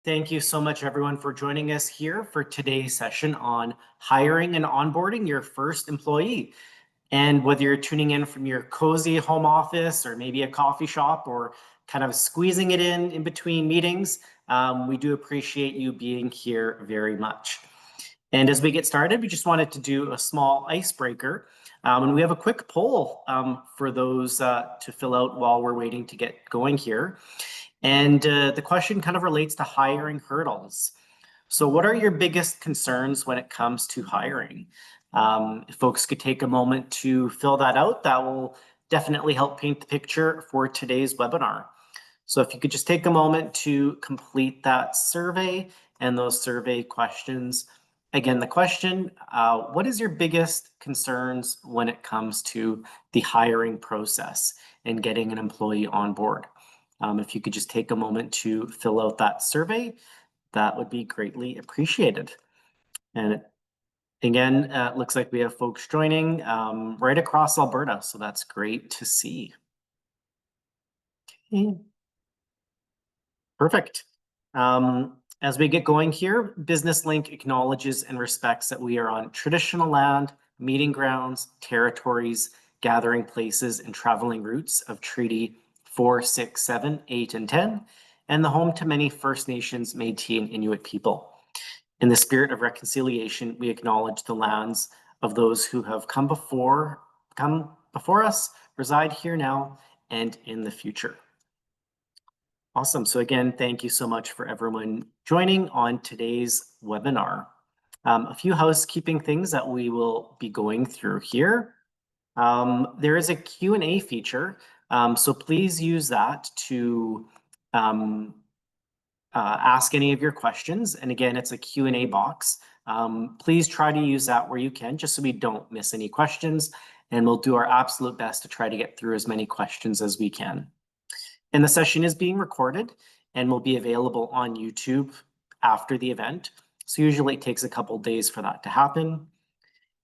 Thank you so much, everyone, for joining us here for today's session on hiring and onboarding your first employee. And whether you're tuning in from your cozy home office or maybe a coffee shop or kind of squeezing it in between meetings, we do appreciate you being here very much. And as we get started, we just wanted to do a small icebreaker. And we have a quick poll for those to fill out while we're waiting to get going here. And the question kind of relates to hiring hurdles. So what are your biggest concerns when it comes to hiring? If folks could take a moment to fill that out, that will definitely help paint the picture for today's webinar. So if you could just take a moment to complete that survey and those survey questions. Again, the question, what is your biggest concerns when it comes to the hiring process and getting an employee on board? If you could just take a moment to fill out that survey, that would be greatly appreciated. And again, it looks like we have folks joining right across Alberta, so that's great to see. Okay. Perfect. As we get going here, Business Link acknowledges and respects that we are on traditional land, meeting grounds, territories, gathering places, and traveling routes of Treaty 4, 6, 7, 8, and 10, and the home to many First Nations, Métis, and Inuit people. In the spirit of reconciliation, we acknowledge the lands of those who have come before us, reside here now, and in the future. Awesome. So again, thank you so much for everyone joining on today's webinar. A few housekeeping things that we will be going through here. There is a Q&A feature, so please use that to ask any of your questions. And again, it's a Q&A box. Please try to use that where you can, just so we don't miss any questions. And we'll do our absolute best to try to get through as many questions as we can. And the session is being recorded and will be available on YouTube after the event. So usually it takes a couple days for that to happen.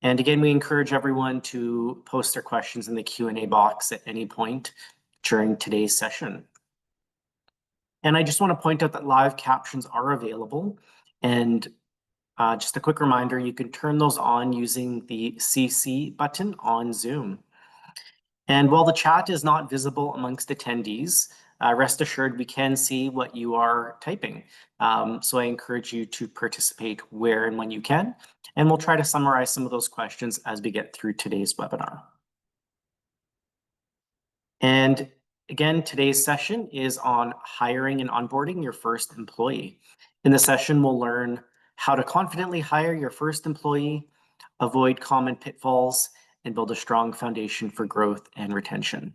And again, we encourage everyone to post their questions in the Q&A box at any point during today's session. And I just want to point out that live captions are available. And just a quick reminder, you can turn those on using the CC button on Zoom. And while the chat is not visible amongst attendees, rest assured we can see what you are typing. So I encourage you to participate where and when you can, and we'll try to summarize some of those questions as we get through today's webinar. And again, today's session is on hiring and onboarding your first employee. In the session, we'll learn how to confidently hire your first employee, avoid common pitfalls, and build a strong foundation for growth and retention.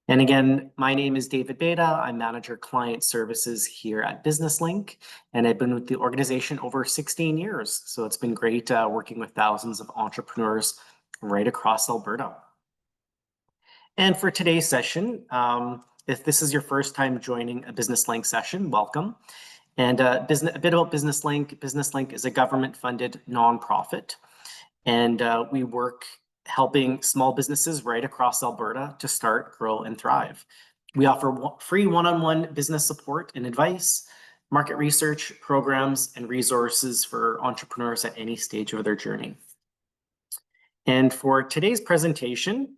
And again, my name is David Beta. I'm Manager Client Services here at Business Link, and I've been with the organization over 16 years. So it's been great working with thousands of entrepreneurs right across Alberta. And for today's session, if this is your first time joining a Business Link session, welcome. And a bit about Business Link. Business Link is a government-funded nonprofit. And we work helping small businesses right across Alberta to start, grow, and thrive. We offer free one-on-one business support and advice, market research, programs, and resources for entrepreneurs at any stage of their journey. And for today's presentation,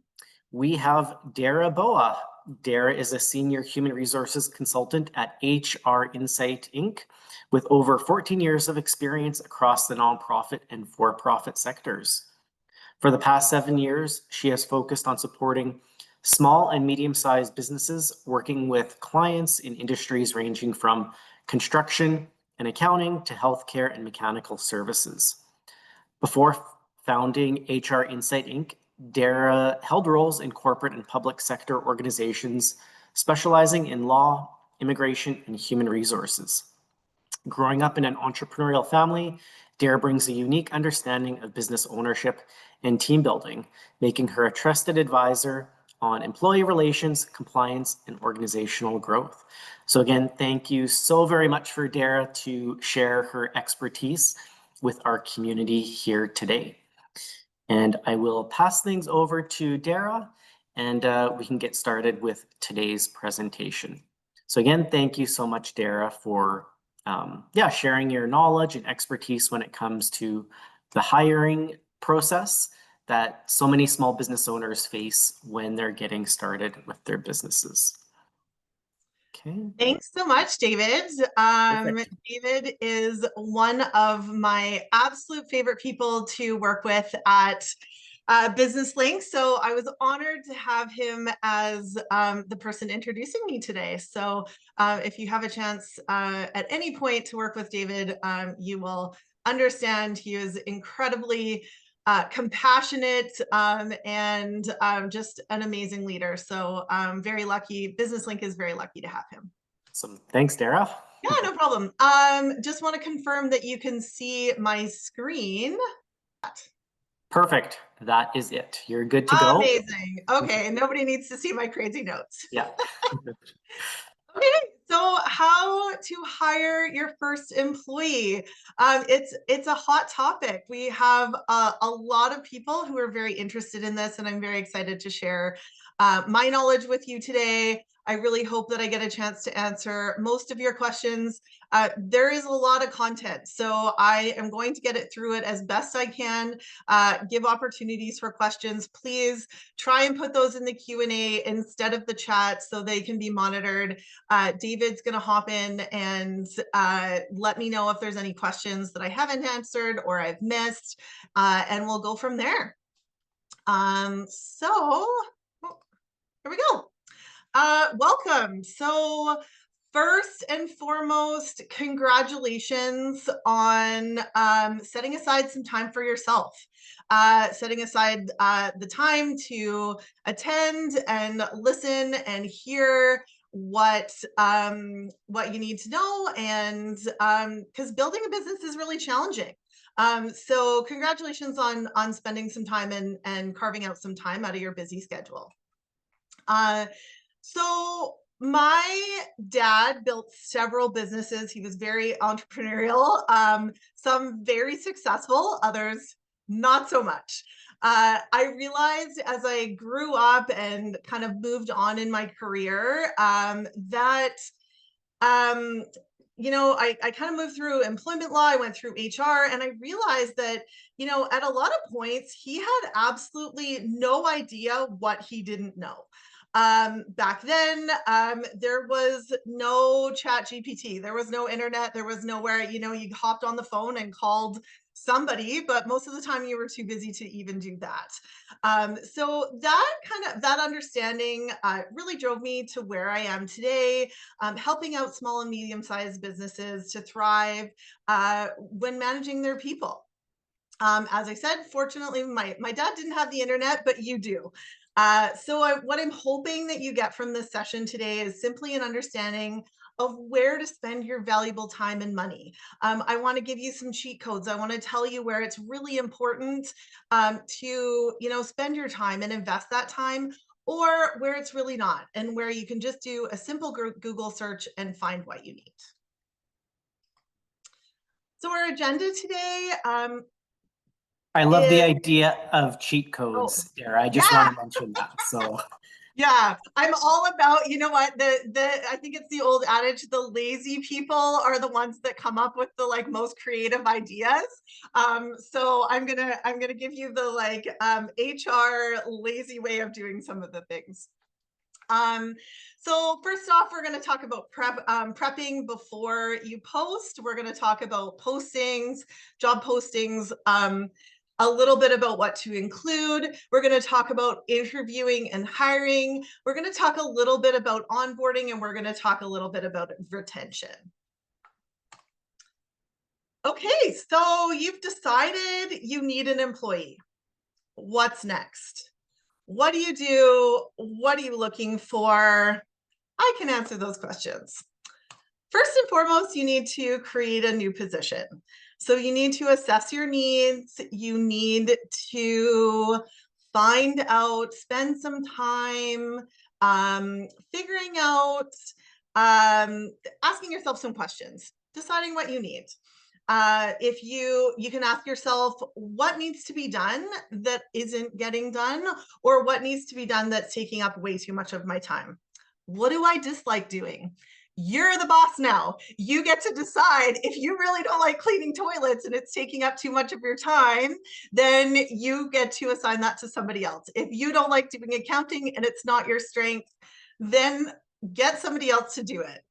we have Dara Boa. Dara is a senior human resources consultant at HR Insight, Inc., with over 14 years of experience across the nonprofit and for-profit sectors. For the past 7 years, she has focused on supporting small and medium-sized businesses, working with clients in industries ranging from construction and accounting to healthcare and mechanical services. Before founding HR Insight, Inc., Dara held roles in corporate and public sector organizations, specializing in law, immigration, and human resources. Growing up in an entrepreneurial family, Dara brings a unique understanding of business ownership and team building, making her a trusted advisor on employee relations, compliance, and organizational growth. So again, thank you so very much for Dara to share her expertise with our community here today. And I will pass things over to Dara, and we can get started with today's presentation. So again, thank you so much, Dara, for sharing your knowledge and expertise when it comes to the hiring process that so many small business owners face when they're getting started with their businesses. Okay. Thanks so much, David. David is one of my absolute favorite people to work with at Business Link. So I was honored to have him as the person introducing me today. So if you have a chance at any point to work with David, you will understand he is incredibly compassionate and just an amazing leader. So I'm very lucky. Business Link is very lucky to have him. Awesome. Thanks, Dara. Yeah, no problem. Just want to confirm that you can see my screen. Perfect. That is it. You're good to go. Amazing. Okay, nobody needs to see my crazy notes. Yeah. Okay, so how to hire your first employee? It's a hot topic. We have a lot of people who are very interested in this, and I'm very excited to share my knowledge with you today. I really hope that I get a chance to answer most of your questions. There is a lot of content, so I am going to get it through it as best I can, give opportunities for questions. Please try and put those in the Q&A instead of the chat so they can be monitored. David's going to hop in and let me know if there's any questions that I haven't answered or I've missed, and we'll go from there. Here we go. Welcome. So first and foremost, congratulations on setting aside some time for yourself, setting aside the time to attend and listen and hear what you need to know, and because building a business is really challenging. So congratulations on spending some time and carving out some time out of your busy schedule. So my dad built several businesses. He was very entrepreneurial, some very successful, others not so much. I realized as I grew up and kind of moved on in my career that I kind of moved through employment law, I went through HR, and I realized that, at a lot of points, he had absolutely no idea what he didn't know. Back then, there was no chat GPT, there was no internet, there was nowhere, you hopped on the phone and called somebody, but most of the time you were too busy to even do that. So that understanding really drove me to where I am today, helping out small and medium-sized businesses to thrive when managing their people. As I said, fortunately, my dad didn't have the internet, but you do. What I'm hoping that you get from this session today is simply an understanding of where to spend your valuable time and money. I want to give you some cheat codes. I want to tell you where it's really important to spend your time and invest that time, or where it's really not, and where you can just do a simple Google search and find what you need. So our agenda today, I love the idea of cheat codes, Dara. I just want to mention that. So yeah, I'm all about, I think it's the old adage, the lazy people are the ones that come up with the most creative ideas. So I'm gonna give you the HR lazy way of doing some of the things. So first off, we're going to talk about prepping before you post. We're going to talk about postings, job postings, a little bit about what to include. We're going to talk about interviewing and hiring. We're going to talk a little bit about onboarding, and we're going to talk a little bit about retention. Okay, so you've decided you need an employee. What's next? What do you do? What are you looking for? I can answer those questions. First and foremost, you need to create a new position. So you need to assess your needs. You need to find out, spend some time figuring out, asking yourself some questions, deciding what you need. If you can ask yourself what needs to be done that isn't getting done, or what needs to be done that's taking up way too much of my time. What do I dislike doing? you're the boss now. You get to decide if you really don't like cleaning toilets and it's taking up too much of your time, then you get to assign that to somebody else. If you don't like doing accounting and it's not your strength, then get somebody else to do it.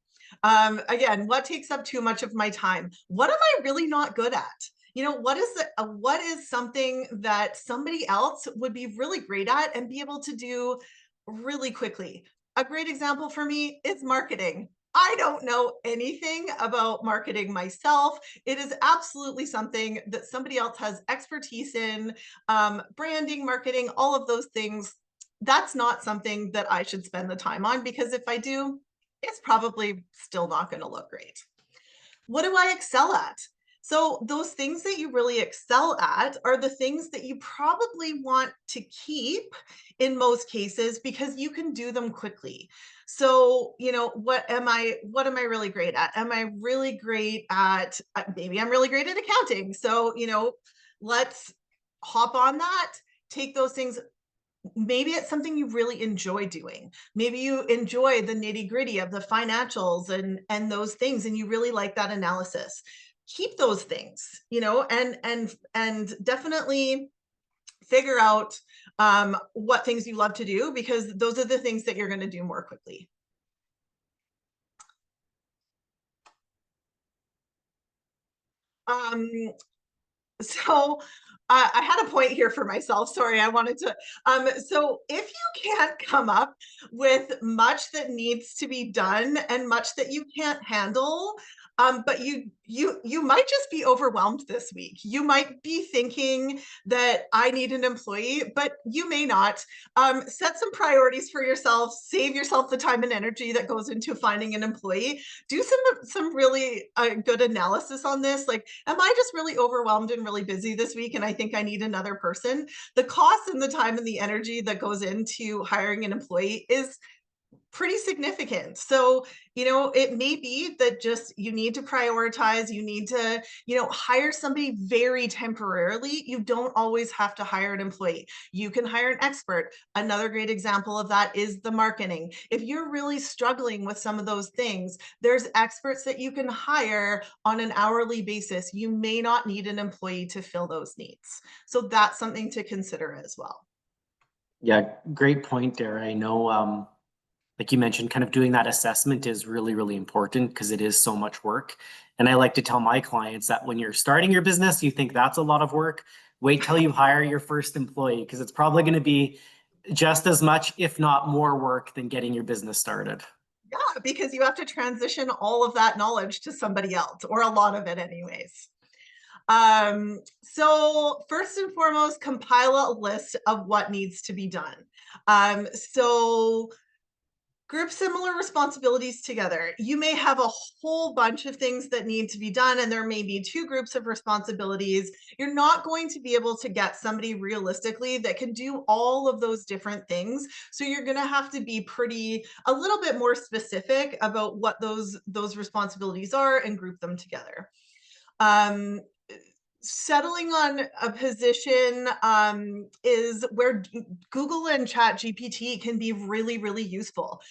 Again, what takes up too much of my time? What am I really not good at? You know, what is something that somebody else would be really great at and be able to do really quickly? A great example for me is marketing. I don't know anything about marketing myself. It is absolutely something that somebody else has expertise in, branding, marketing, all of those things. That's not something that I should spend the time on, because if I do, it's probably still not going to look great. What do I excel at? So those things that you really excel at are the things that you probably want to keep in most cases, because you can do them quickly. So, you know, what am I really great at? Am I really great at, maybe I'm really great at accounting. So, you know, let's hop on that, take those things. Maybe it's something you really enjoy doing. Maybe you enjoy the nitty-gritty of the financials and those things, and you really like that analysis. Keep those things, you know, and definitely figure out what things you love to do, because those are the things that you're going to do more quickly. So I had a point here for myself. Sorry, I wanted to. So if you can't come up with much that needs to be done and much that you can't handle, but you might just be overwhelmed this week. You might be thinking that I need an employee, but you may not. Set some priorities for yourself. Save yourself the time and energy that goes into finding an employee. Do some really good analysis on this. Like, am I just really overwhelmed and really busy this week, and I think I need another person? The cost and the time and the energy that goes into hiring an employee is pretty significant. So, you know, it may be that just you need to prioritize, you need to, you know, hire somebody very temporarily. You don't always have to hire an employee. You can hire an expert. Another great example of that is the marketing. If you're really struggling with some of those things, there's experts that you can hire on an hourly basis. You may not need an employee to fill those needs. So that's something to consider as well. Yeah, great point there. I know, like you mentioned, kind of doing that assessment is really, really important because it is so much work. And I like to tell my clients that when you're starting your business, you think that's a lot of work. Wait till you hire your first employee, because it's probably going to be just as much, if not more work than getting your business started. Yeah, because you have to transition all of that knowledge to somebody else, or a lot of it anyways. So first and foremost, compile a list of what needs to be done. So group similar responsibilities together. You may have a whole bunch of things that need to be done, and there may be two groups of responsibilities. You're not going to be able to get somebody realistically that can do all of those different things. So you're going to have to be a little bit more specific about what those responsibilities are and group them together. Settling on a position is where Google and ChatGPT can be really, really useful.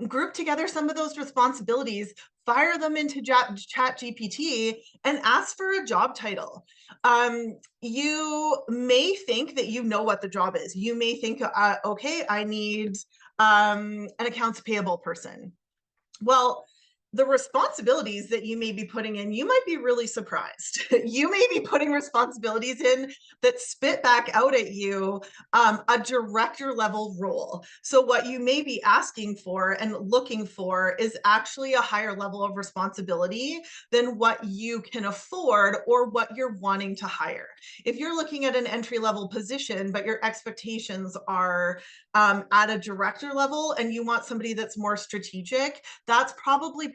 Group together some of those responsibilities, fire them into ChatGPT, and ask for a job title. You may think that you know what the job is. You may think, okay, I need an accounts payable person. Well, the responsibilities that you may be putting in, you might be really surprised. You may be putting responsibilities in that spit back out at you a director level role. So what you may be asking for and looking for is actually a higher level of responsibility than what you can afford or what you're wanting to hire. If you're looking at an entry level position, but your expectations are at a director level and you want somebody that's more strategic, that's probably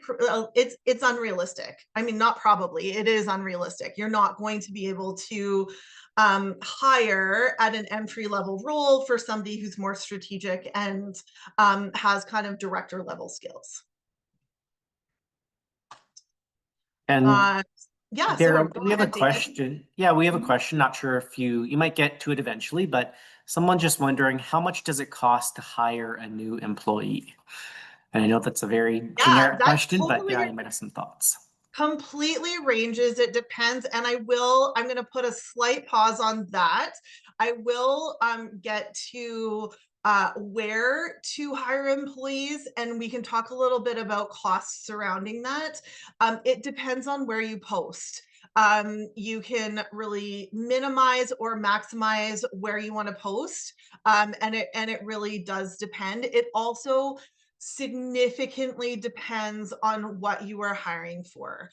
it's unrealistic. I mean, not probably, it is unrealistic. You're not going to be able to hire at an entry level role for somebody who's more strategic and has kind of director level skills. And yeah, Dara, so we have a ahead, David. question. Yeah, we have a question. Not sure if you might get to it eventually, but someone just wondering, how much does it cost to hire a new employee? And I know that's a very Yeah, generic that question, but totally yeah, you might have some thoughts. completely ranges. It depends. And I'm going to put a slight pause on that. I will get to where to hire employees, and we can talk a little bit about costs surrounding that. It depends on where you post. You can really minimize or maximize where you want to post. And it really does depend. It also significantly depends on what you are hiring for.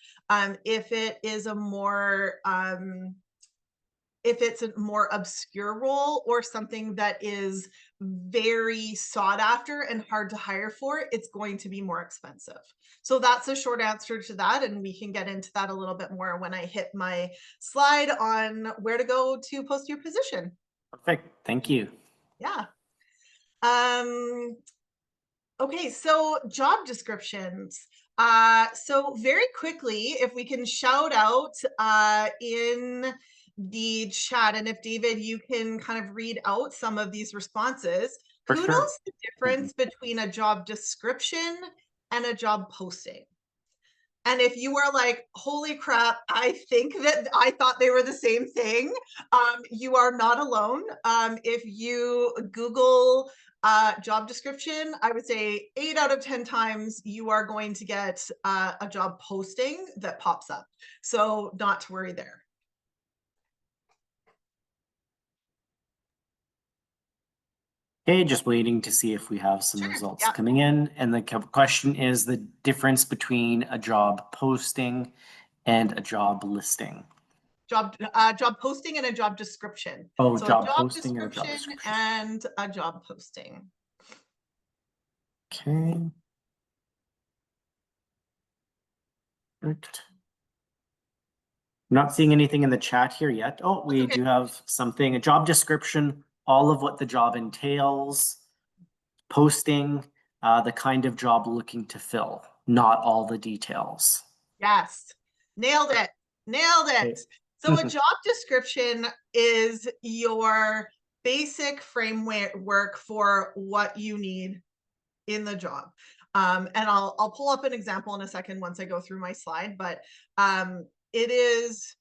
If it is if it's a more obscure role or something that is very sought after and hard to hire for, it's going to be more expensive. So that's a short answer to that. And we can get into that a little bit more when I hit my slide on where to go to post your position. Perfect. Thank you. Yeah. Okay, so job descriptions. So very quickly, if we can shout out in the chat, and if David, you can kind of read out some of these responses. For Who sure. knows the difference between a job description and a job posting? And if you are like, holy crap, I think that I thought they were the same thing, you are not alone. If you Google job description, I would say 8 out of 10 times you are going to get a job posting that pops up. So not to worry there. Okay, just waiting to see if we have some results coming in. And the question is the difference between a job posting and a job listing. Job posting and a job description. Oh, so job a job posting or job description and a job posting. Okay. Perfect. I'm not seeing anything in the chat here yet. Oh, we do have something, a job description, all of what the job entails, posting, the kind of job looking to fill, not all the details. Yes, nailed it. Nailed it. Okay. So a job description is your basic framework for what you need in the job. And I'll pull up an example in a second once I go through my slide, but it is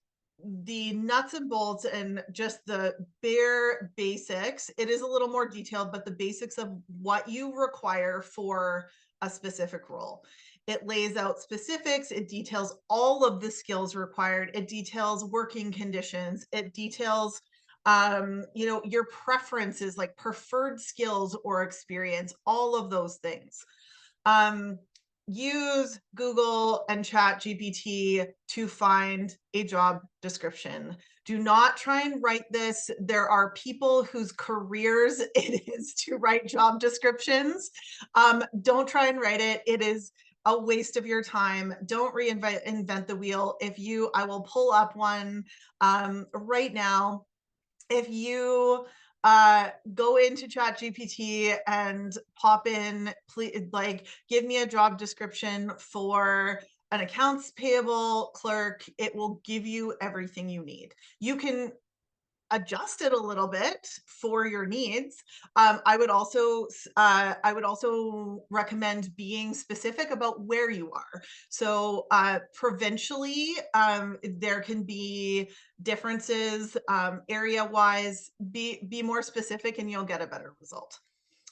the nuts and bolts and just the bare basics. It is a little more detailed, but the basics of what you require for a specific role. It lays out specifics. It details all of the skills required. It details working conditions. It details your preferences, like preferred skills or experience, all of those things. Use Google and Chat GPT to find a job description. Do not try and write this. There are people whose careers it is to write job descriptions. Don't try and write it. It is a waste of your time. Don't invent the wheel. I will pull up one right now. If you go into Chat GPT and pop in, please, like, give me a job description for an accounts payable clerk, it will give you everything you need. You can adjust it a little bit for your needs. I would also recommend being specific about where you are. So provincially, there can be differences area-wise. Be more specific and you'll get a better result.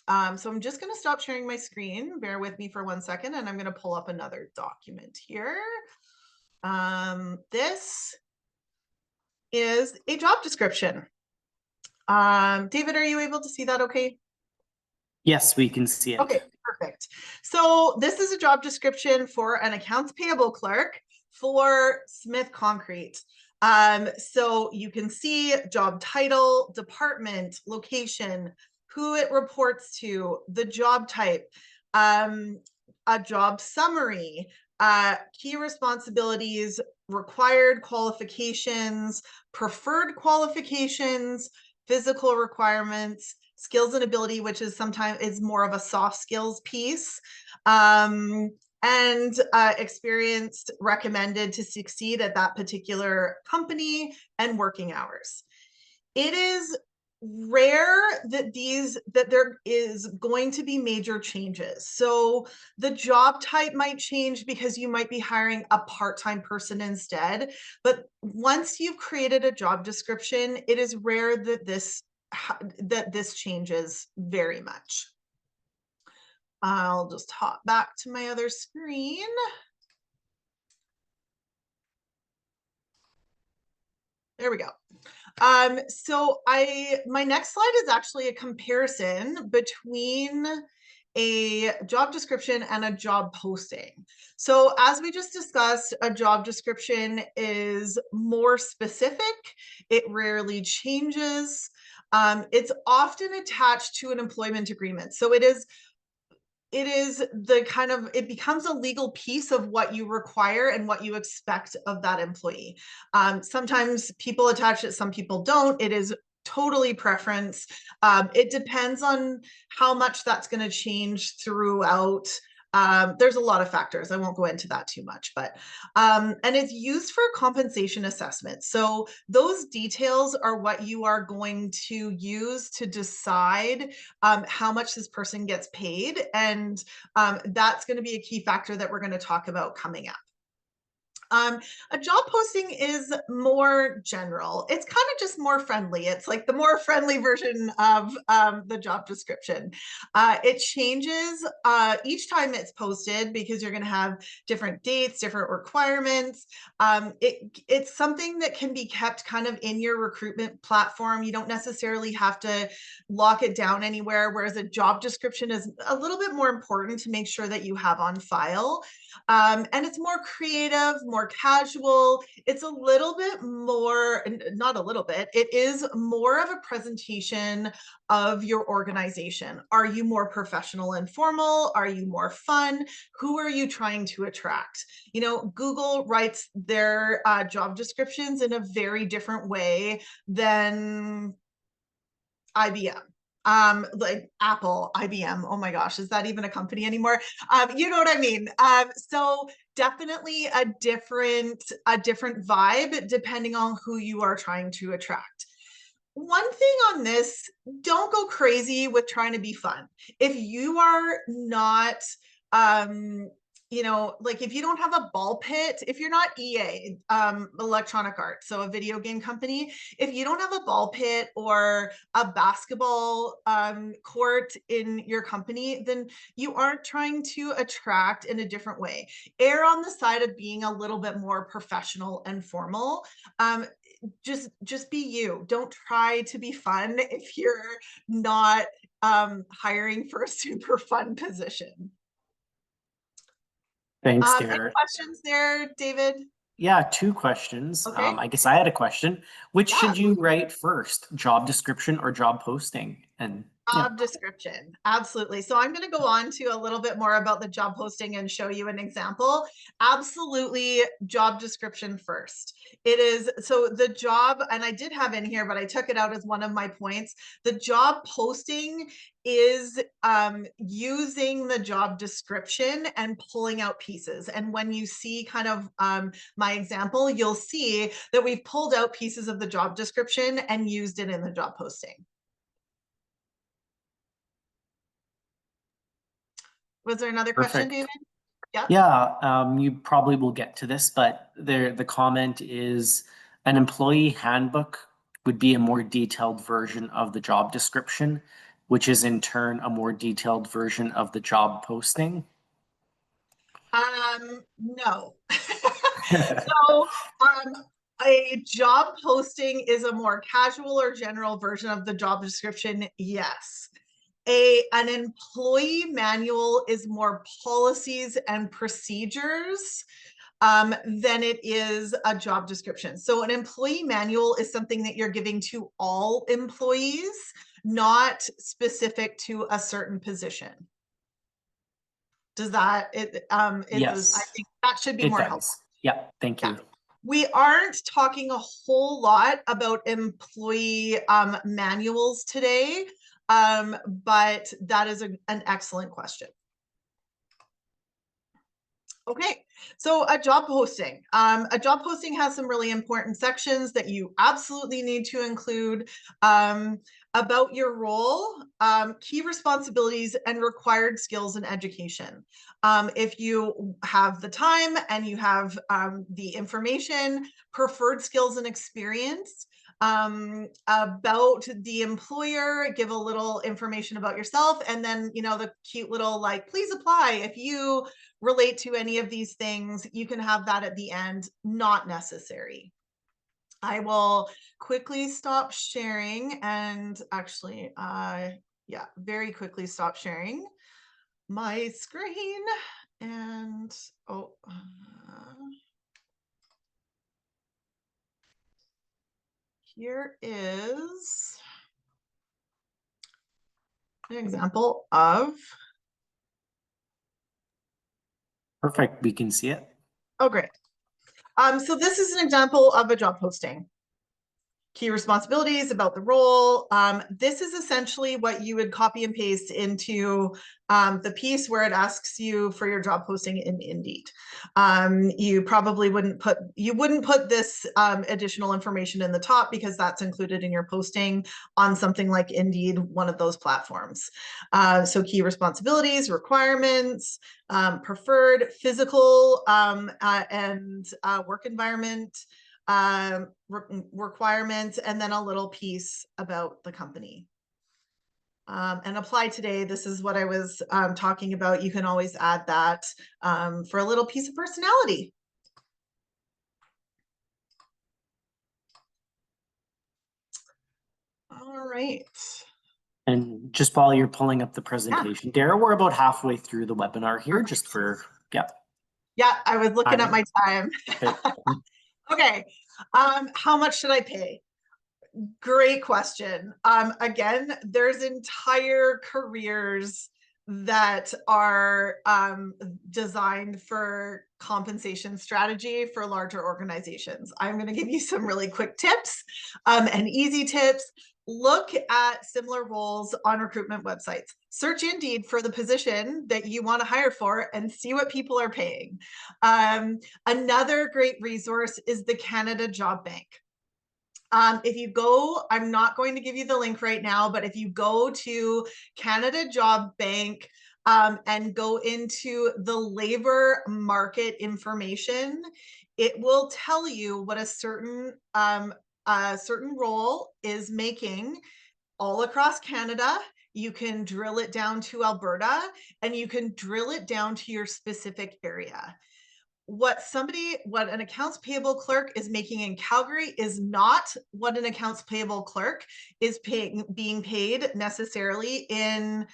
So I'm just going to stop sharing my screen. Bear with me for 1 second, and I'm going to pull up another document here. This is a job description. David, are you able to see that okay? Yes, we can see it. Okay, perfect. So this is a job description for an accounts payable clerk for Smith Concrete. So you can see job title, department, location, who it reports to, the job type, a job summary, key responsibilities, required qualifications, preferred qualifications, physical requirements, skills and ability, which is sometimes is more of a soft skills piece, and experienced recommended to succeed at that particular company, and working hours. It is rare that there is going to be major changes. So the job type might change because you might be hiring a part-time person instead. But once you've created a job description, it is rare that this changes very much. I'll just hop back to my other screen. There we go. So my next slide is actually a comparison between a job description and a job posting. So as we just discussed, a job description is more specific. It rarely changes. It's often attached to an employment agreement. So it is it becomes a legal piece of what you require and what you expect of that employee. Sometimes people attach it, some people don't. It is totally preference. It depends on how much that's going to change throughout. There's a lot of factors. I won't go into that too much, but and it's used for compensation assessment. So those details are what you are going to use to decide how much this person gets paid. And that's going to be a key factor that we're going to talk about coming up. A job posting is more general. It's kind of just more friendly. It's like the more friendly version of the job description. It changes each time it's posted because you're going to have different dates, different requirements. It's something that can be kept kind of in your recruitment platform. You don't necessarily have to lock it down anywhere, whereas a job description is a little bit more important to make sure that you have on file. And it's more creative, more casual. It's a little bit more, not a little bit, it is more of a presentation of your organization. Are you more professional and formal? Are you more fun? Who are you trying to attract? You know, Google writes their job descriptions in a very different way than IBM. Like Apple, IBM, oh my gosh, is that even a company anymore? You know what I mean? So definitely a different vibe depending on who you are trying to attract. One thing on this, don't go crazy with trying to be fun. If you are not you know, like if you don't have a ball pit, if you're not EA, Electronic Arts, so a video game company, if you don't have a ball pit or a basketball court in your company, then you aren't trying to attract in a different way. Err on the side of being a little bit more professional and formal. Just be you. Don't try to be fun if you're not hiring for a super fun position. Thanks, Any Derek. questions there, David? Yeah, two questions. Okay. I guess I had a question. Which Yeah. should you write first, job description or job posting? And yeah, Job description. Absolutely. So I'm going to go on to a little bit more about the job posting and show you an example. Absolutely, job description first. It is, so the job, and I did have in here, but I took it out as one of my points. The job posting is using the job description and pulling out pieces. And when you see kind of my example, you'll see that we've pulled out pieces of the job description and used it in the job posting. Was there another question, perfect. David? Yeah. Yeah, you probably will get to this, but the comment is an employee handbook would be a more detailed version of the job description, which is in turn a more detailed version of the job posting. No. So, a job posting is a more casual or general version of the job description. Yes. An employee manual is more policies and procedures than it is a job description. So an employee manual is something that you're giving to all employees, not specific to a certain position. Does that, Yes, I think that should be it more does. helpful. Yeah, thank you. Yeah. We aren't talking a whole lot about employee manuals today, but that is an excellent question. Okay, so a job posting. A job posting has some really important sections that you absolutely need to include. about your role, key responsibilities, and required skills and education. If you have the time and you have the information, preferred skills and experience, about the employer, give a little information about yourself, and then, the cute little, like, please apply if you relate to any of these things. You can have that at the end, not necessary. I will quickly stop sharing and actually, yeah, very quickly stop sharing my screen. And, here is an example of, Perfect. We can see it. oh, great. So this is an example of a job posting. Key responsibilities about the role. This is essentially what you would copy and paste into the piece where it asks you for your job posting in Indeed. You probably wouldn't put this additional information in the top because that's included in your posting on something like Indeed, one of those platforms. So key responsibilities, requirements, preferred physical and work environment, requirements, and then a little piece about the company. And apply today, this is what I was talking about. You can always add that for a little piece of personality. All right. And just while you're pulling up the presentation, Dara, we're about halfway through the webinar here. Perfect. Just for, yeah. Yeah, I was looking at my time. Okay. How much should I pay? Great question. Again, there's entire careers that are designed for compensation strategy for larger organizations. I'm going to give you some really quick tips and easy tips. Look at similar roles on recruitment websites. Search Indeed for the position that you want to hire for and see what people are paying. Another great resource is the Canada Job Bank. If you go, I'm not going to give you the link right now, but if you go to Canada Job Bank and go into the labor market information, it will tell you what a certain role is making all across Canada. You can drill it down to Alberta, and you can drill it down to your specific area. What an accounts payable clerk is making in Calgary is not what an accounts payable clerk is being paid necessarily in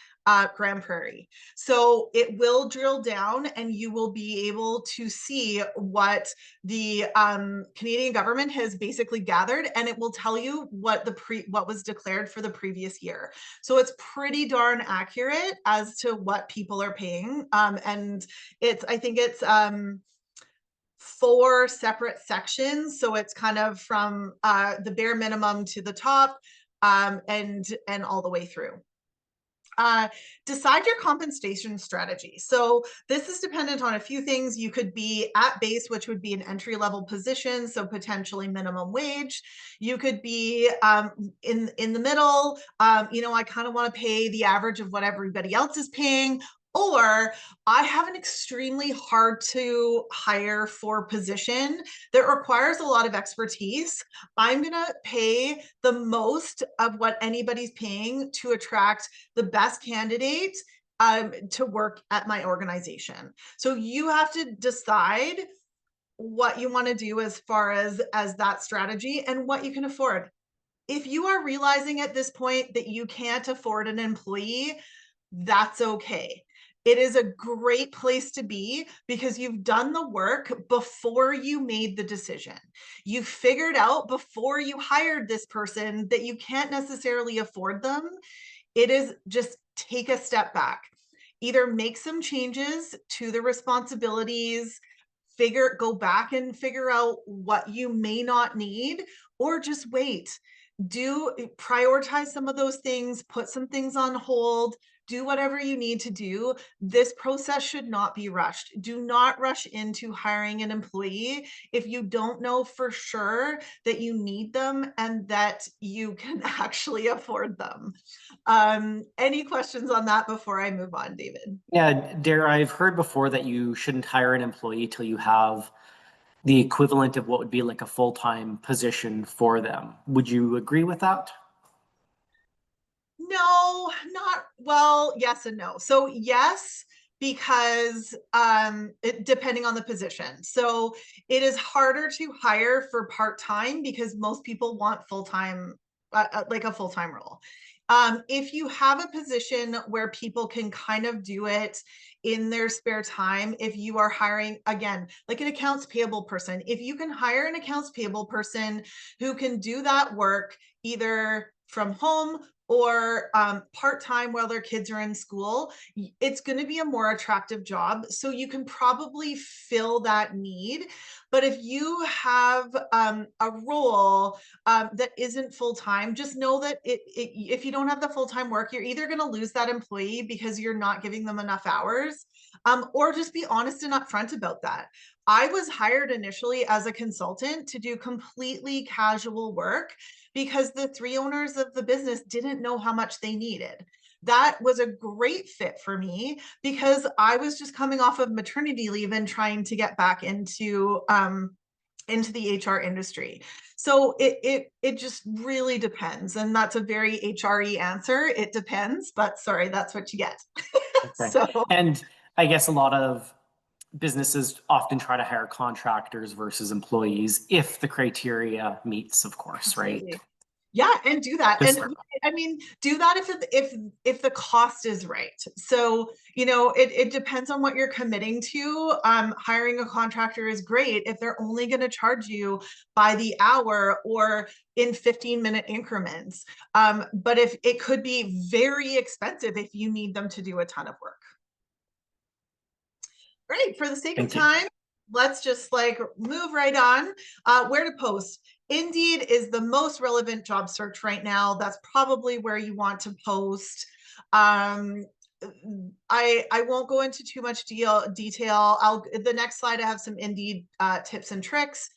Grand Prairie. So it will drill down, and you will be able to see what the Canadian government has basically gathered, and it will tell you what was declared for the previous year. So it's pretty darn accurate as to what people are paying, and I think it's 4 separate sections. So it's kind of from the bare minimum to the top and all the way through. Decide your compensation strategy. So this is dependent on a few things. You could be at base, which would be an entry-level position, so potentially minimum wage. You could be in the middle. I kind of want to pay the average of what everybody else is paying. Or I have an extremely hard to hire for position that requires a lot of expertise. I'm going to pay the most of what anybody's paying to attract the best candidate to work at my organization. So you have to decide what you want to do as far as that strategy and what you can afford. If you are realizing at this point that you can't afford an employee, that's okay. It is a great place to be because you've done the work before you made the decision. You figured out before you hired this person that you can't necessarily afford them. It is just take a step back. Either make some changes to the responsibilities, go back and figure out what you may not need, or just wait. Prioritize some of those things, put some things on hold, do whatever you need to do. This process should not be rushed. Do not rush into hiring an employee if you don't know for sure that you need them and that you can actually afford them. Any questions on that before I move on, David? Yeah, Dare, I've heard before that you shouldn't hire an employee till you have the equivalent of what would be like a full-time position for them. Would you agree with that? No, not well, yes and no. So yes, because depending on the position. So it is harder to hire for part-time because most people want full-time, like a full-time role. If you have a position where people can kind of do it in their spare time, if you are hiring, again, like an accounts payable person, if you can hire an accounts payable person who can do that work either from home or part-time while their kids are in school, it's going to be a more attractive job. So you can probably fill that need. But if you have a role that isn't full-time, just know that if you don't have the full-time work, you're either going to lose that employee because you're not giving them enough hours, or just be honest and upfront about that. I was hired initially as a consultant to do completely casual work because the three owners of the business didn't know how much they needed. That was a great fit for me because I was just coming off of maternity leave and trying to get back into the HR industry. So it just really depends. And that's a very HRE answer. It depends, but sorry, that's what you get. Okay. So And I guess a lot of businesses often try to hire contractors versus employees if the criteria meets, of course, right? absolutely. Yeah, and do that. Just And I mean, do that if the cost is right. So, it depends on what you're committing to. Hiring a contractor is great if they're only going to charge you by the hour or in 15-minute increments. But if it could be very expensive if you need them to do a ton of work. Great. For the sake of thank you. time, let's just like move right on. Where to post. Indeed is the most relevant job search right now. That's probably where you want to post. I won't go into too much detail. The next slide, I have some Indeed tips and tricks.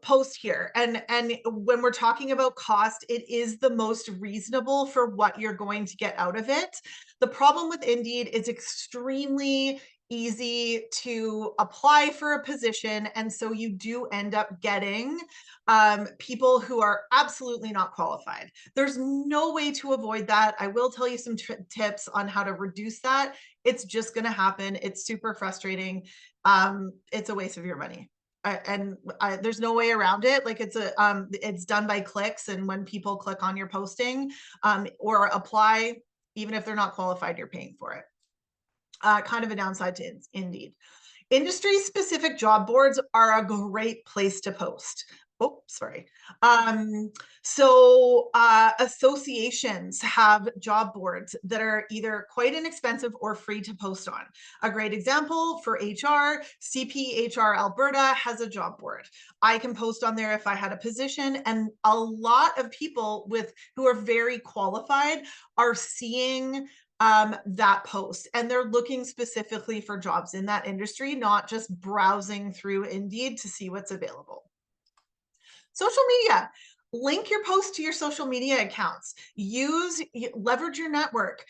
Post here, and when we're talking about cost, it is the most reasonable for what you're going to get out of it. The problem with Indeed is extremely easy to apply for a position, and so you do end up getting people who are absolutely not qualified. There's no way to avoid that. I will tell you some tips on how to reduce that. It's just going to happen. It's super frustrating. It's a waste of your money. There's no way around it. Like it's done by clicks, and when people click on your posting or apply, even if they're not qualified, you're paying for it. Kind of a downside to Indeed. Industry specific job boards are a great place to post. Oh, sorry. Associations have job boards that are either quite inexpensive or free to post on. A great example for HR, CPHR Alberta has a job board. I can post on there if I had a position, and a lot of people who are very qualified are seeing that post, and they're looking specifically for jobs in that industry, not just browsing through Indeed to see what's available. Social media. Link your post to your social media accounts. Leverage your network.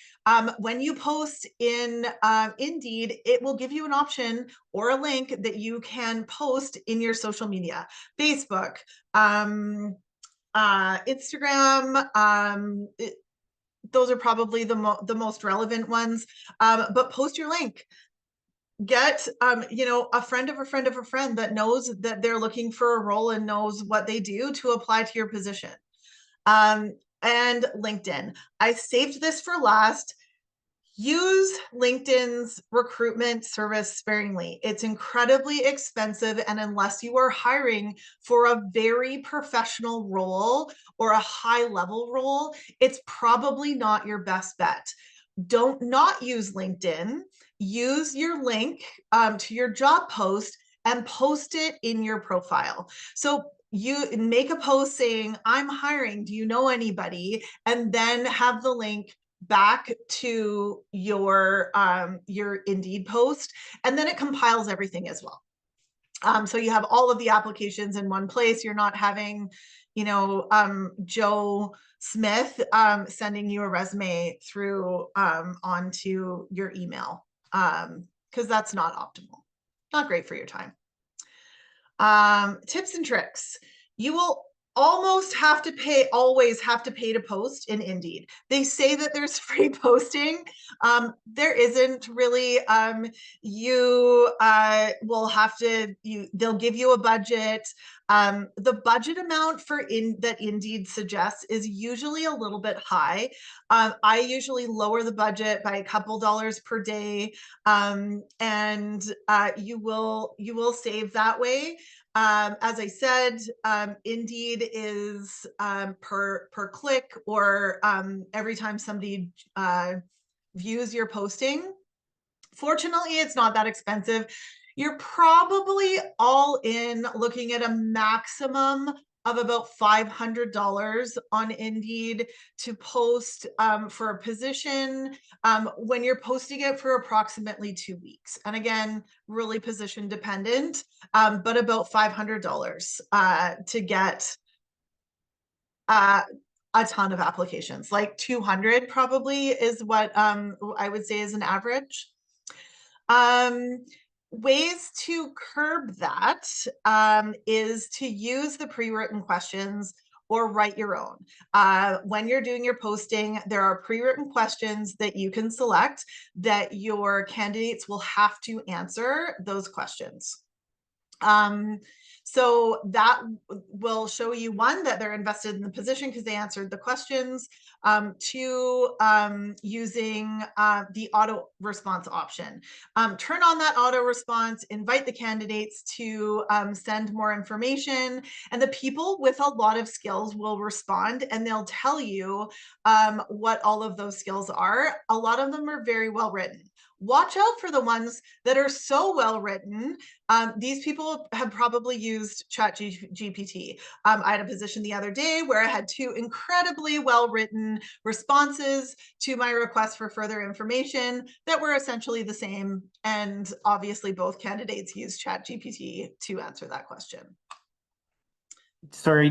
When you post in Indeed, it will give you an option or a link that you can post in your social media. Facebook, Instagram, those are probably the most relevant ones, but post your link. Get a friend of a friend of a friend that knows that they're looking for a role and knows what they do to apply to your position. And LinkedIn. I saved this for last. Use LinkedIn's recruitment service sparingly. It's incredibly expensive, and unless you are hiring for a very professional role or a high-level role, it's probably not your best bet. Don't not use LinkedIn. Use your link to your job post and post it in your profile. So you make a post saying, I'm hiring, do you know anybody? And then have the link back to your Indeed post, and then it compiles everything as well. So you have all of the applications in one place. You're not having, Joe Smith sending you a resume through onto your email, because that's not optimal, not great for your time. Tips and tricks. You will always have to pay to post in Indeed. They say that there's free posting. There isn't really. You will have to, they'll give you a budget. The budget amount that Indeed suggests is usually a little bit high. I usually lower the budget by a couple dollars per day, and you will save that way. As I said, Indeed is per click, or every time somebody views your posting. Fortunately, it's not that expensive. You're probably all in looking at a maximum of about $500 on Indeed to post for a position, when you're posting it for approximately 2 weeks. And again, really position dependent, but about $500 to get a ton of applications. Like 200 probably is what I would say is an average. Ways to curb that is to use the pre-written questions or write your own. When you're doing your posting, there are pre-written questions that you can select that your candidates will have to answer those questions. So that will show you, one, that they're invested in the position because they answered the questions. Two, using the auto response option. Turn on that auto response, invite the candidates to send more information, and the people with a lot of skills will respond, and they'll tell you what all of those skills are. A lot of them are very well written. Watch out for the ones that are so well written. These people have probably used ChatGPT. I had a position the other day where I had 2 incredibly well written responses to my request for further information that were essentially the same. And obviously both candidates used ChatGPT to answer that question. Sorry,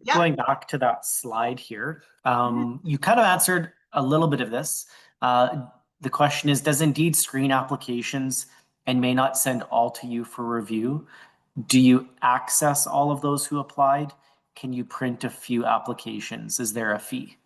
Yeah. going back to that slide here, you kind of answered a little bit of this. The question is, does Indeed screen applications and may not send all to you for review? Do you access all of those who applied? Can you print a few applications? Is there a fee?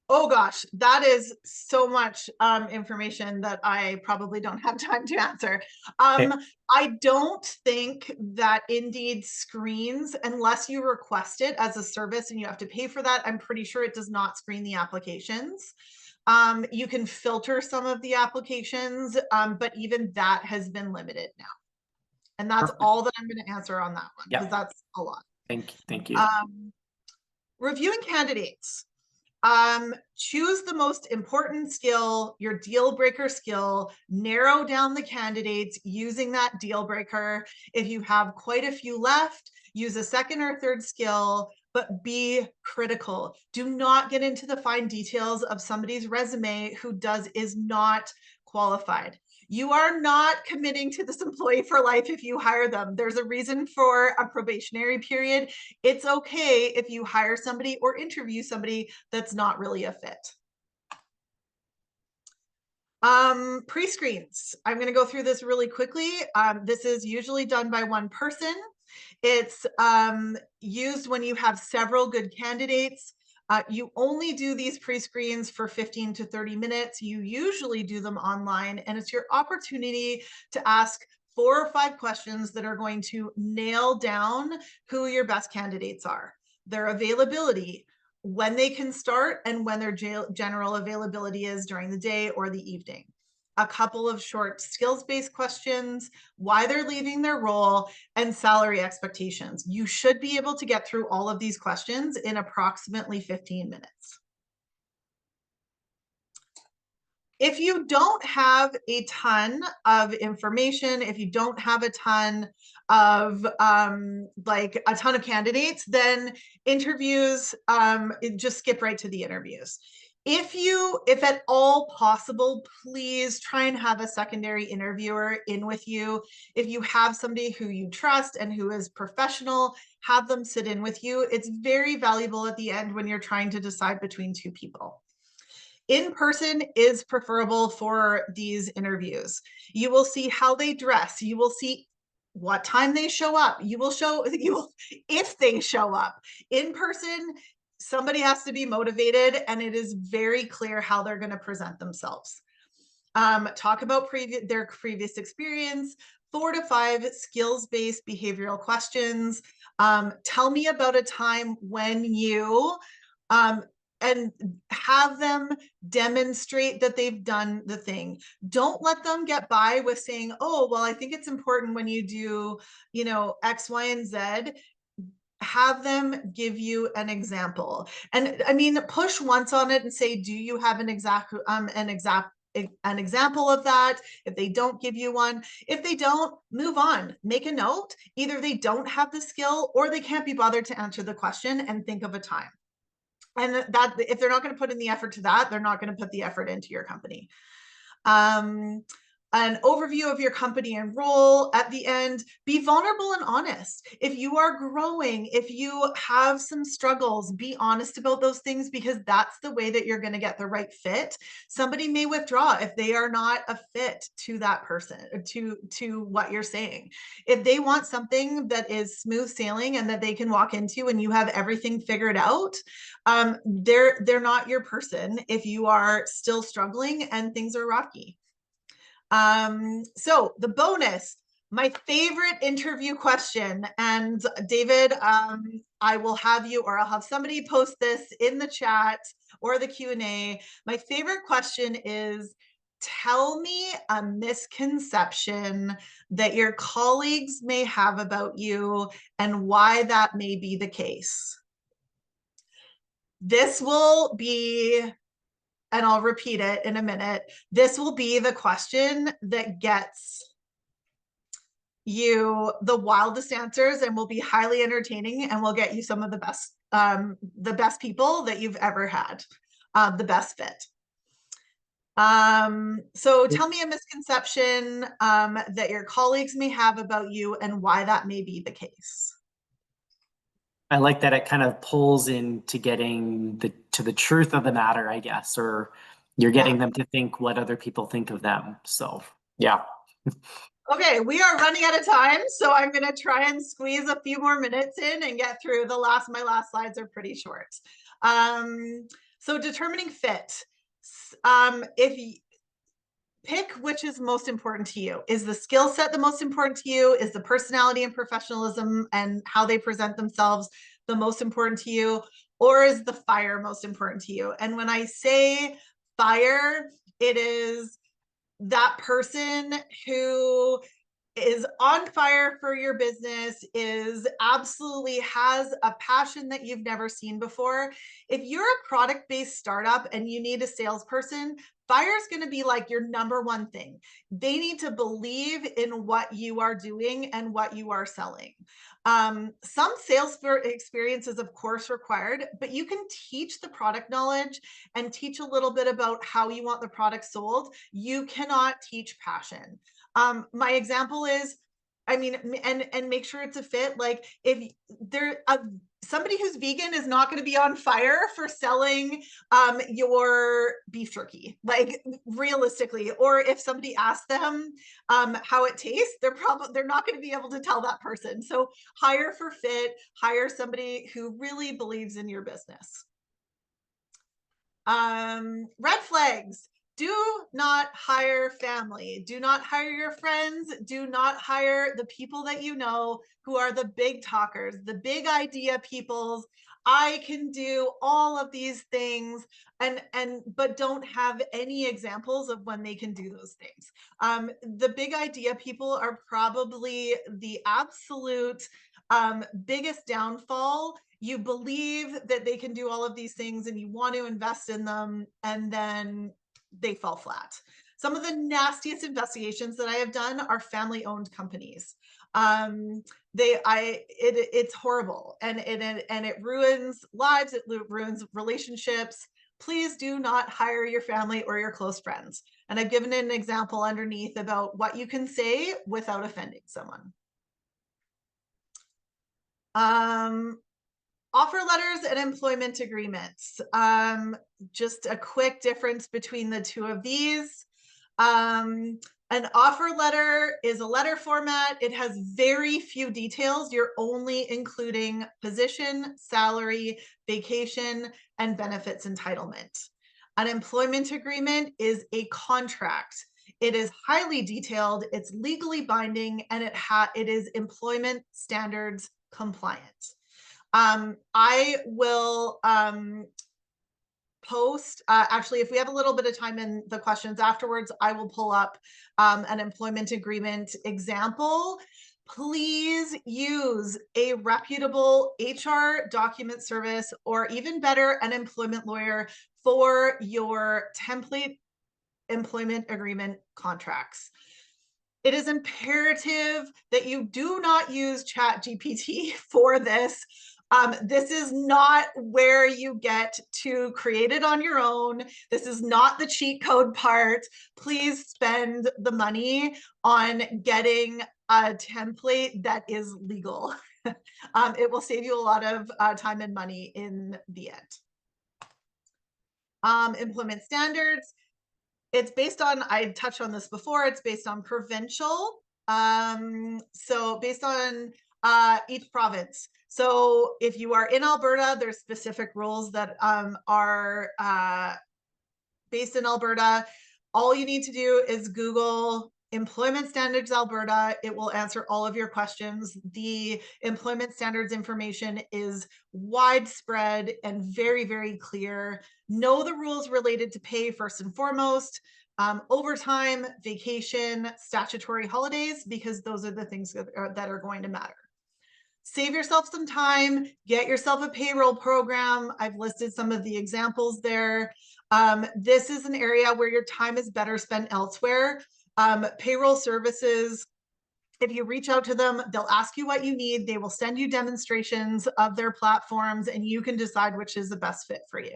Oh gosh, that is so much information that I probably don't have time to answer. Okay. I don't think that Indeed screens unless you request it as a service and you have to pay for that. I'm pretty sure it does not screen the applications. You can filter some of the applications, but even that has been limited now. And that's Perfect. all that I'm going to answer on that one, because that's a lot. Thank you. Reviewing candidates. Choose the most important skill, your deal breaker skill, narrow down the candidates using that deal breaker. If you have quite a few left, use a second or third skill, but be critical. Do not get into the fine details of somebody's resume who is not qualified. You are not committing to this employee for life if you hire them. There's a reason for a probationary period. It's okay if you hire somebody or interview somebody that's not really a fit. Pre-screens. I'm going to go through this really quickly. This is usually done by one person. It's used when you have several good candidates. You only do these pre-screens for 15 to 30 minutes. You usually do them online, and it's your opportunity to ask 4 or 5 questions that are going to nail down who your best candidates are, their availability, when they can start, and when their general availability is during the day or the evening. A couple of short skills-based questions, why they're leaving their role, and salary expectations. You should be able to get through all of these questions in approximately 15 minutes. If you don't have a ton of information, if you don't have a ton of like a ton of candidates, then interviews, just skip right to the interviews. If at all possible, please try and have a secondary interviewer in with you. If you have somebody who you trust and who is professional, have them sit in with you. It's very valuable at the end when you're trying to decide between two people. In person is preferable for these interviews. You will see how they dress. You will see what time they show up. If they show up. In person, somebody has to be motivated, and it is very clear how they're going to present themselves. Talk about their previous experience, 4 to 5 skills-based behavioral questions. Tell me about a time when you, and have them demonstrate that they've done the thing. Don't let them get by with saying, oh, well, I think it's important when you do, X, Y, and Z. Have them give you an example. And I mean, push once on it and say, do you have an example of that? If they don't give you one, if they don't, move on, make a note. Either they don't have the skill or they can't be bothered to answer the question, and think of a time. And that if they're not going to put in the effort to that, they're not going to put the effort into your company. An overview of your company and role at the end. Be vulnerable and honest. If you are growing, if you have some struggles, be honest about those things, because that's the way that you're going to get the right fit. Somebody may withdraw if they are not a fit to that person, to what you're saying. If they want something that is smooth sailing and that they can walk into and you have everything figured out, they're not your person if you are still struggling and things are rocky. So the bonus, my favorite interview question, and David, I will have you, or I'll have somebody post this in the chat or the Q&A. My favorite question is, tell me a misconception that your colleagues may have about you and why that may be the case. This will be, and I'll repeat it in a minute, this will be the question that gets you the wildest answers and will be highly entertaining and will get you some of the best people that you've ever had, the best fit. So tell me a misconception that your colleagues may have about you and why that may be the case. I like that it kind of pulls into getting to the truth of the matter, I guess, or you're getting them to think what other people think of them. So, yeah. Okay, we are running out of time, so I'm going to try and squeeze a few more minutes in and get through my last slides are pretty short. So determining fit. If you pick which is most important to you. Is the skill set the most important to you? Is the personality and professionalism and how they present themselves the most important to you? Or is the fire most important to you? And when I say fire, it is that person who is on fire for your business, is absolutely has a passion that you've never seen before. If you're a product-based startup and you need a salesperson, fire is going to be like your number one thing. They need to believe in what you are doing and what you are selling. Some sales experience is of course required, but you can teach the product knowledge and teach a little bit about how you want the product sold. You cannot teach passion. My example is, I mean, and make sure it's a fit. Like if somebody who's vegan is not going to be on fire for selling your beef jerky, like realistically. Or if somebody asks them how it tastes, they're not going to be able to tell that person. So hire for fit, hire somebody who really believes in your business. Red flags. Do not hire family. Do not hire your friends. Do not hire the people that you know who are the big talkers, the big idea peoples. I can do all of these things, but don't have any examples of when they can do those things. The big idea people are probably the absolute biggest downfall. You believe that they can do all of these things and you want to invest in them, and then they fall flat. Some of the nastiest investigations that I have done are family-owned companies. It's horrible, and it ruins lives, it ruins relationships. Please do not hire your family or your close friends. And I've given an example underneath about what you can say without offending someone. Offer letters and employment agreements. Just a quick difference between the two of these. An offer letter is a letter format. It has very few details. You're only including position, salary, vacation, and benefits entitlement. An employment agreement is a contract. It is highly detailed, it's legally binding, and it is employment standards compliant. I will post, actually, if we have a little bit of time in the questions afterwards, I will pull up an employment agreement example. Please use a reputable HR document service, or even better, an employment lawyer for your template employment agreement contracts. It is imperative that you do not use ChatGPT for this. This is not where you get to create it on your own. This is not the cheat code part. Please spend the money on getting a template that is legal. It will save you a lot of time and money in the end. Employment standards. It's based on, I touched on this before, it's based on provincial. So based on each province. So if you are in Alberta, there's specific rules that are based in Alberta. All you need to do is Google Employment Standards Alberta. It will answer all of your questions. The employment standards information is widespread and very, very clear. Know the rules related to pay first and foremost, overtime, vacation, statutory holidays, because those are the things that are going to matter. Save yourself some time, get yourself a payroll program. I've listed some of the examples there. This is an area where your time is better spent elsewhere. Payroll services, if you reach out to them, they'll ask you what you need. They will send you demonstrations of their platforms, and you can decide which is the best fit for you.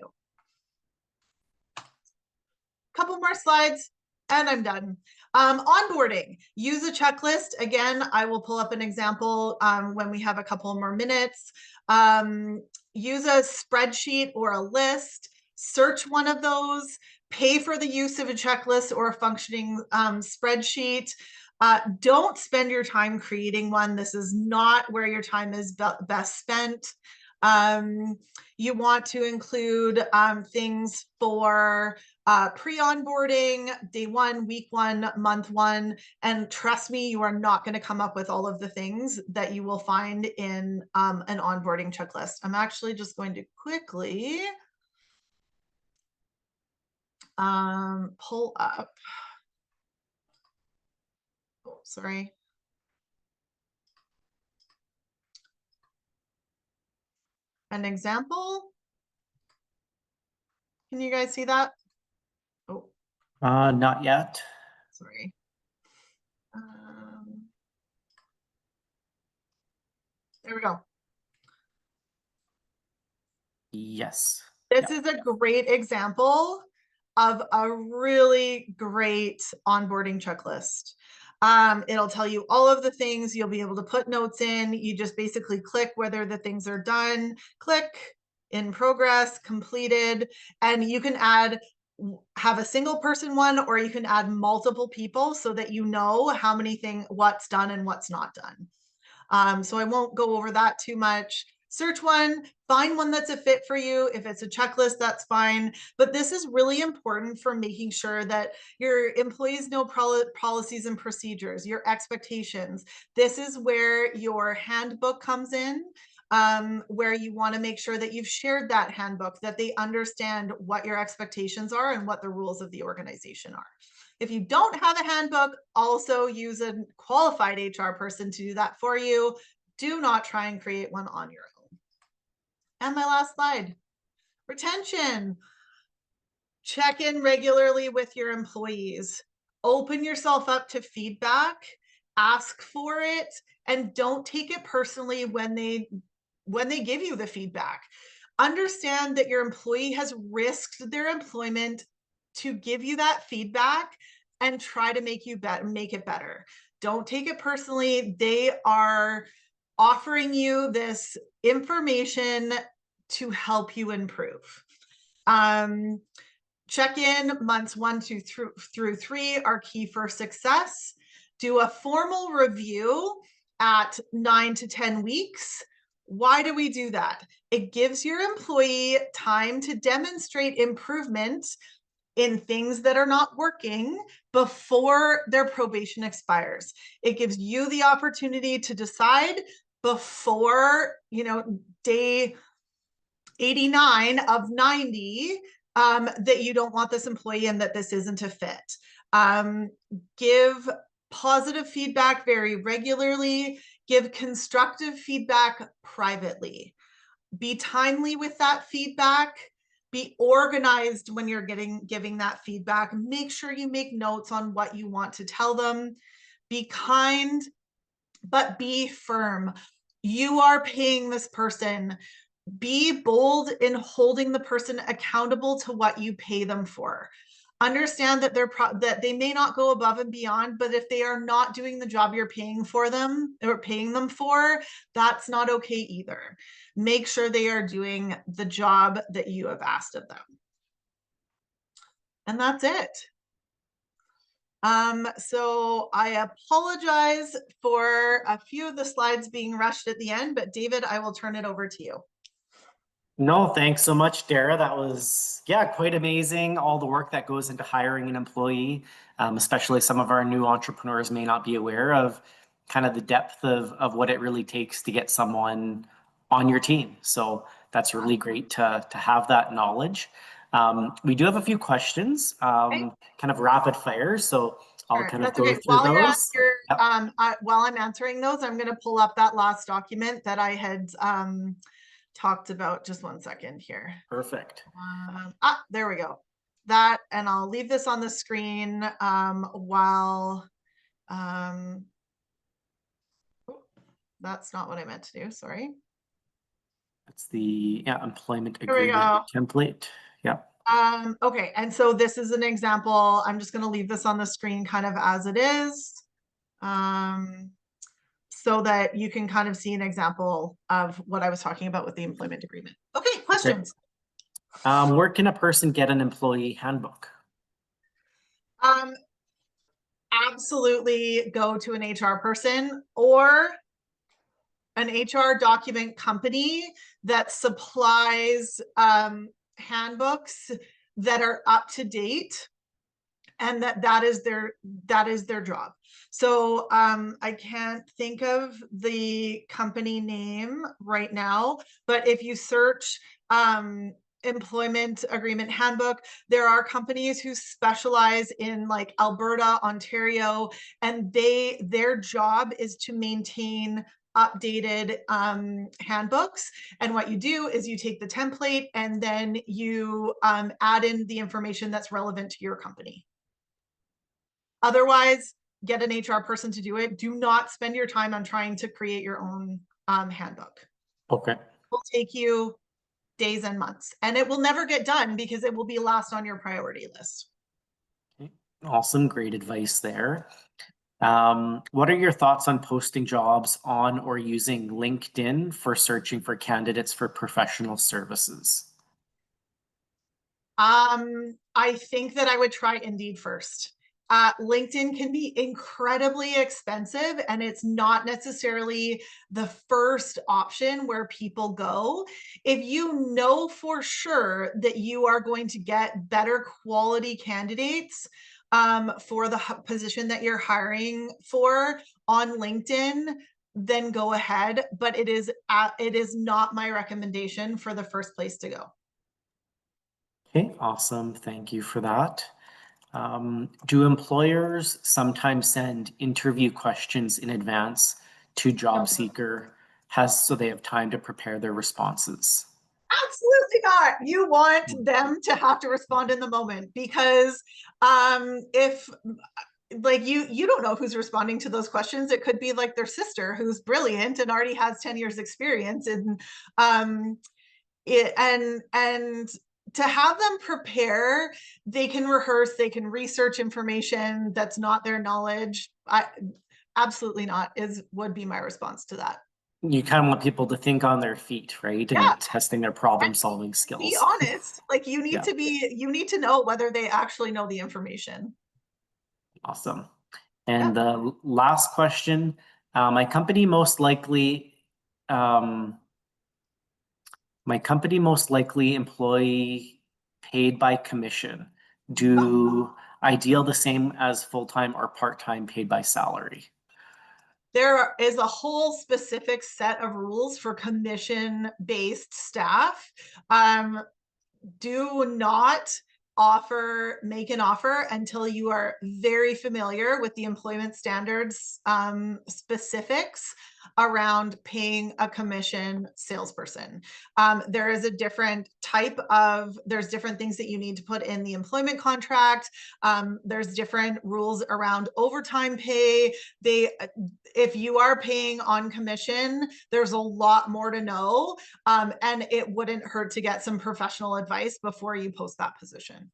Couple more slides and I'm done. Onboarding, use a checklist. Again, I will pull up an example when we have a couple more minutes. Use a spreadsheet or a list, search one of those, pay for the use of a checklist or a functioning spreadsheet. Don't spend your time creating one. This is not where your time is best spent. You want to include things for pre-onboarding, day 1, week 1, month 1, and trust me, you are not going to come up with all of the things that you will find in an onboarding checklist. I'm actually just going to quickly pull up. Oh, sorry. An example. Can you guys see that? Oh. Not yet. Sorry. There we go. Yes. This is a great example of a really great onboarding checklist. It'll tell you all of the things. You'll be able to put notes in. You just basically click whether the things are done, click in progress, completed, and you can have a single person one, or you can add multiple people so that you know how many what's done and what's not done. So I won't go over that too much. Search one, find one that's a fit for you. If it's a checklist, that's fine. But this is really important for making sure that your employees know policies and procedures, your expectations. This is where your handbook comes in, where you want to make sure that you've shared that handbook, that they understand what your expectations are and what the rules of the organization are. If you don't have a handbook, also use a qualified HR person to do that for you. Do not try and create one on your own. And my last slide, retention. Check in regularly with your employees. Open yourself up to feedback, ask for it, and don't take it personally when they give you the feedback. Understand that your employee has risked their employment to give you that feedback and try to make it better. Don't take it personally. They are offering you this information to help you improve. Check in months 1 through 3 are key for success. Do a formal review at 9 to 10 weeks. Why do we do that? It gives your employee time to demonstrate improvement in things that are not working before their probation expires. It gives you the opportunity to decide before, day 89 of 90, that you don't want this employee and that this isn't a fit. Give positive feedback very regularly. Give constructive feedback privately. Be timely with that feedback. Be organized when you're giving that feedback. Make sure you make notes on what you want to tell them. Be kind, but be firm. You are paying this person. Be bold in holding the person accountable to what you pay them for. Understand that that they may not go above and beyond, but if they are not doing the job you're paying them for, that's not okay either. Make sure they are doing the job that you have asked of them. And that's it. So I apologize for a few of the slides being rushed at the end, but David, I will turn it over to you. No, thanks so much, Dara. That was, quite amazing. All the work that goes into hiring an employee, especially some of our new entrepreneurs may not be aware of kind of the depth of what it really takes to get someone on your team. So that's really great to have that knowledge. We do have a few questions, kind of rapid fire. So I'll kind of go through those. While I'm answering those, I'm going to pull up that last document that I had talked about. Just one second here. Perfect. There we go. That, and I'll leave this on the screen while that's not what I meant to do. Sorry. That's the employment agreement template. Yeah. Okay, and so this is an example. I'm just going to leave this on the screen kind of as it is, so that you can kind of see an example of what I was talking about with the employment agreement. Okay, questions? Okay. Where can a person get an employee handbook? Absolutely go to an HR person or an HR document company that supplies handbooks that are up to date, and that is their job. So I can't think of the company name right now, but if you search employment agreement handbook, there are companies who specialize in like Alberta, Ontario, and their job is to maintain updated handbooks. And what you do is you take the template and then you add in the information that's relevant to your company. Otherwise, get an HR person to do it. Do not spend your time on trying to create your own handbook. Okay. It will take you days and months, and it will never get done because it will be last on your priority list. Okay. Awesome. Great advice there. What are your thoughts on posting jobs on or using LinkedIn for searching for candidates for professional services? I think that I would try Indeed first. LinkedIn can be incredibly expensive, and it's not necessarily the first option where people go. If you know for sure that you are going to get better quality candidates for the position that you're hiring for on LinkedIn, then go ahead. But it is not my recommendation for the first place to go. Okay, awesome. Thank you for that. Do employers sometimes send interview questions in advance to job seeker so they have time to prepare their responses? Absolutely not. You want them to have to respond in the moment, because if like you don't know who's responding to those questions. It could be like their sister who's brilliant and already has 10 years experience in it, and to have them prepare, they can rehearse, they can research information that's not their knowledge. Absolutely not would be my response to that. You kind of want people to think on their feet, right? Yeah, And testing their problem solving be skills. honest. Like you Yeah, need to know whether they actually know the information. awesome. Yeah. And the last question, my company most likely, um, employee paid by commission. Do I deal the same as full-time or part-time paid by salary? There is a whole specific set of rules for commission-based staff. Do not make an offer until you are very familiar with the employment standards specifics around paying a commission salesperson. There is a different there's different things that you need to put in the employment contract. There's different rules around overtime pay. If you are paying on commission, there's a lot more to know. And it wouldn't hurt to get some professional advice before you post that position.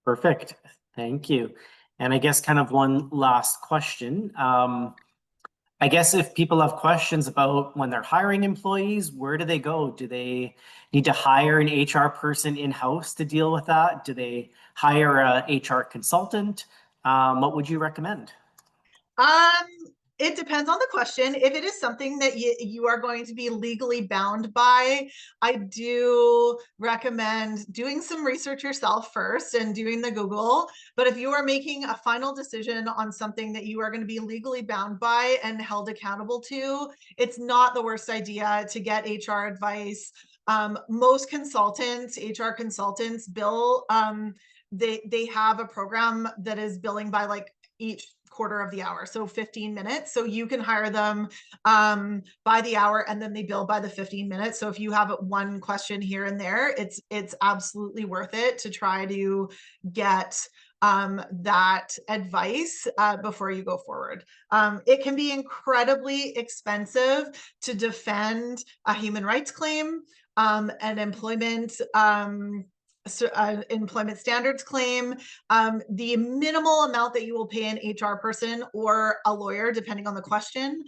Perfect. Thank you. And I guess kind of one last question. I guess if people have questions about when they're hiring employees, where do they go? Do they need to hire an HR person in-house to deal with that? Do they hire a HR consultant? What would you recommend? Um, it depends on the question. If it is something that you are going to be legally bound by, I do recommend doing some research yourself first and doing the Google. But if you are making a final decision on something that you are going to be legally bound by and held accountable to, it's not the worst idea to get HR advice. Most consultants, HR consultants, bill, they have a program that is billing by like each quarter of the hour, so 15 minutes. So you can hire them by the hour, and then they bill by the 15 minutes. So if you have one question here and there, it's absolutely worth it to try to get that advice before you go forward. It can be incredibly expensive to defend a human rights claim, an employment standards claim. The minimal amount that you will pay an HR person or a lawyer, depending on the question,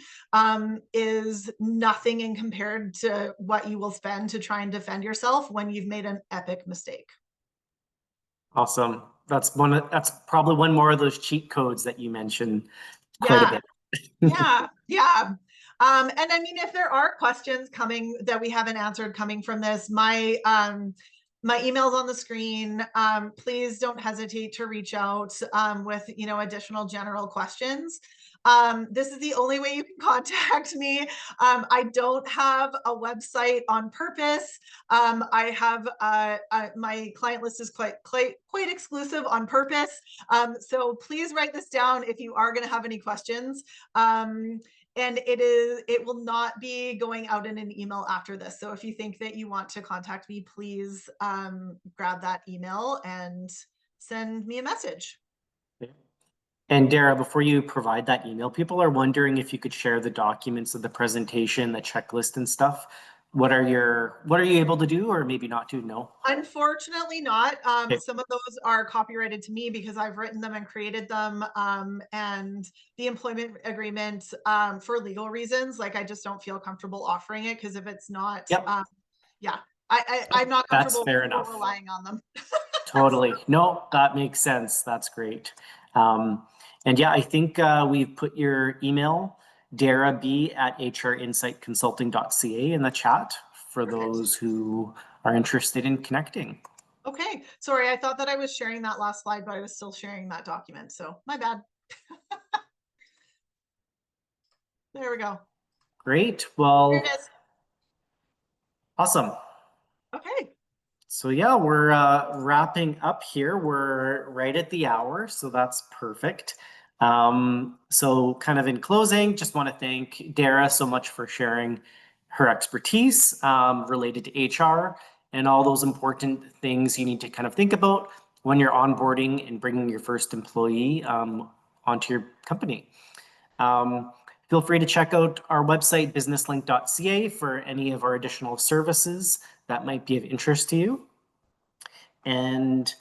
is nothing in compared to what you will spend to try and defend yourself when you've made an epic mistake. Awesome. That's probably one more of those cheat codes that you mentioned quite a Yeah, bit. yeah. And I mean, if there are questions coming that we haven't answered coming from this, my email's on the screen. Please don't hesitate to reach out with additional general questions. This is the only way you can contact me. I don't have a website on purpose. I have my client list is quite exclusive on purpose. So please write this down if you are going to have any questions. And it will not be going out in an email after this. So if you think that you want to contact me, please grab that email and send me a message. And Dara, before you provide that email, people are wondering if you could share the documents of the presentation, the checklist and stuff. What are you able to do or maybe not to? No? Unfortunately not. Okay. Some of those are copyrighted to me because I've written them and created them. And the employment agreement, for legal reasons, like I just don't feel comfortable offering it, because if it's not, Yep. yeah, I'm not That's comfortable fair enough. relying on them. Totally. No, that makes sense. That's great. And yeah, I think we've put your email, darab@hrinsightconsulting.ca in the chat for those who are interested in connecting. Okay, sorry, I thought that I was sharing that last slide, but I was still sharing that document, so my bad. There we go. Great. Well, There it is. awesome. Okay. So yeah, we're wrapping up here. We're right at the hour, so that's perfect. So kind of in closing, just want to thank Dara so much for sharing her expertise related to HR and all those important things you need to kind of think about when you're onboarding and bringing your first employee onto your company. Feel free to check out our website, businesslink.ca, for any of our additional services that might be of interest to you. And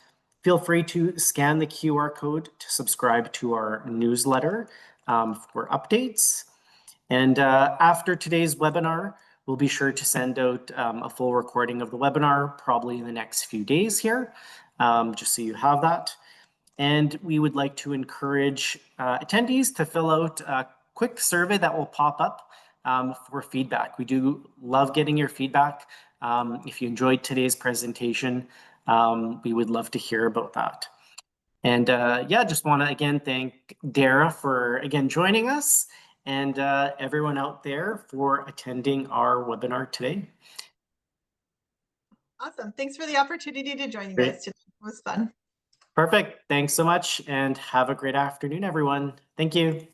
feel free to scan the QR code to subscribe to our newsletter for updates. And after today's webinar, we'll be sure to send out a full recording of the webinar, probably in the next few days here, just so you have that. And we would like to encourage attendees to fill out a quick survey that will pop up for feedback. We do love getting your feedback. If you enjoyed today's presentation, we would love to hear about that. And yeah, just want to again thank Dara for again joining us, and everyone out there for attending our webinar today. Awesome. Thanks for the opportunity to join you Great. guys today. It was fun. Perfect. Thanks so much, and have a great afternoon, everyone. Thank you.